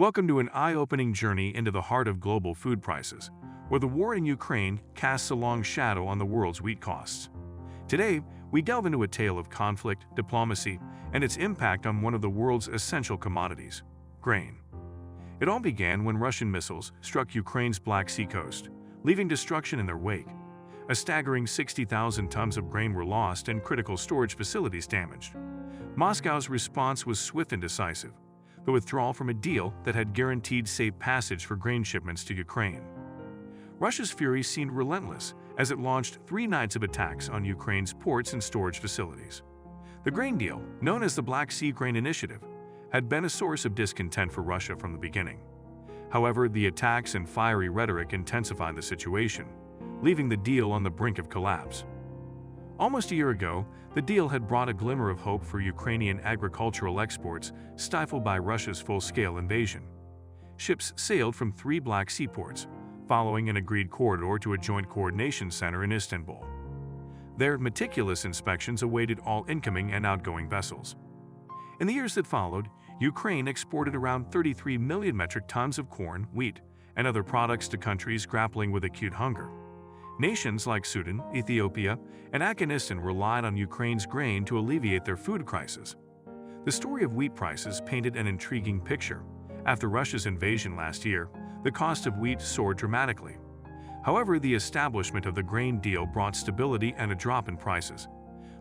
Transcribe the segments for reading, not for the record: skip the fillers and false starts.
Welcome to an eye-opening journey into the heart of global food prices, where the war in Ukraine casts a long shadow on the world's wheat costs. Today, we delve into a tale of conflict, diplomacy, and its impact on one of the world's essential commodities, grain. It all began when Russian missiles struck Ukraine's Black Sea coast, leaving destruction in their wake. A staggering 60,000 tons of grain were lost and critical storage facilities damaged. Moscow's response was swift and decisive, the withdrawal from a deal that had guaranteed safe passage for grain shipments to Ukraine. Russia's fury seemed relentless as it launched 3 nights of attacks on Ukraine's ports and storage facilities. The grain deal, known as the Black Sea Grain Initiative, had been a source of discontent for Russia from the beginning. However, the attacks and fiery rhetoric intensified the situation, leaving the deal on the brink of collapse. Almost a year ago, the deal had brought a glimmer of hope for Ukrainian agricultural exports stifled by Russia's full-scale invasion. Ships sailed from 3 Black Sea ports, following an agreed corridor to a joint coordination center in Istanbul. Their meticulous inspections awaited all incoming and outgoing vessels. In the years that followed, Ukraine exported around 33 million metric tons of corn, wheat, and other products to countries grappling with acute hunger. Nations like Sudan, Ethiopia, and Afghanistan relied on Ukraine's grain to alleviate their food crisis. The story of wheat prices painted an intriguing picture. After Russia's invasion last year, the cost of wheat soared dramatically. However, the establishment of the grain deal brought stability and a drop in prices.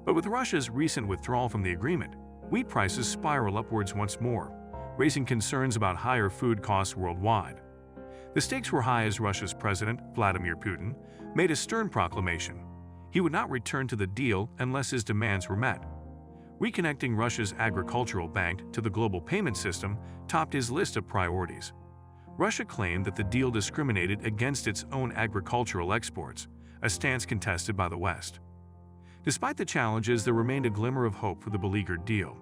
But with Russia's recent withdrawal from the agreement, wheat prices spiral upwards once more, raising concerns about higher food costs worldwide. The stakes were high as Russia's President, Vladimir Putin, made a stern proclamation. He would not return to the deal unless his demands were met. Reconnecting Russia's agricultural bank to the global payment system topped his list of priorities. Russia claimed that the deal discriminated against its own agricultural exports, a stance contested by the West. Despite the challenges, there remained a glimmer of hope for the beleaguered deal.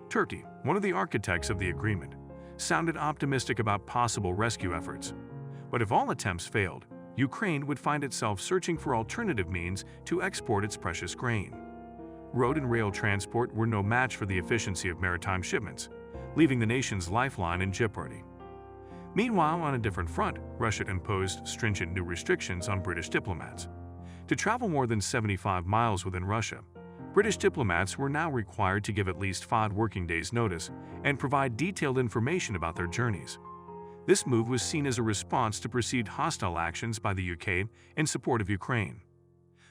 Turkey, one of the architects of the agreement, sounded optimistic about possible rescue efforts. But if all attempts failed, Ukraine would find itself searching for alternative means to export its precious grain. Road and rail transport were no match for the efficiency of maritime shipments, leaving the nation's lifeline in jeopardy. Meanwhile, on a different front, Russia imposed stringent new restrictions on British diplomats. To travel more than 75 miles within Russia, British diplomats were now required to give at least 5 working days' notice and provide detailed information about their journeys. This move was seen as a response to perceived hostile actions by the UK in support of Ukraine.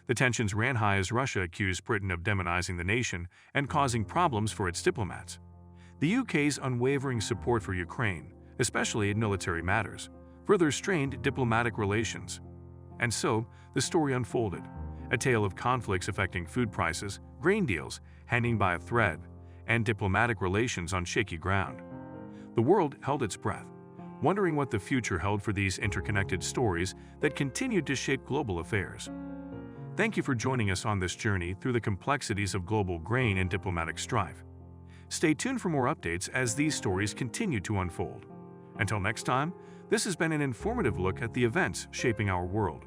The tensions ran high as Russia accused Britain of demonizing the nation and causing problems for its diplomats. The UK's unwavering support for Ukraine, especially in military matters, further strained diplomatic relations. And so, the story unfolded, a tale of conflicts affecting food prices, grain deals hanging by a thread, and diplomatic relations on shaky ground. The world held its breath, wondering what the future held for these interconnected stories that continued to shape global affairs. Thank you for joining us on this journey through the complexities of global grain and diplomatic strife. Stay tuned for more updates as these stories continue to unfold. Until next time, this has been an informative look at the events shaping our world.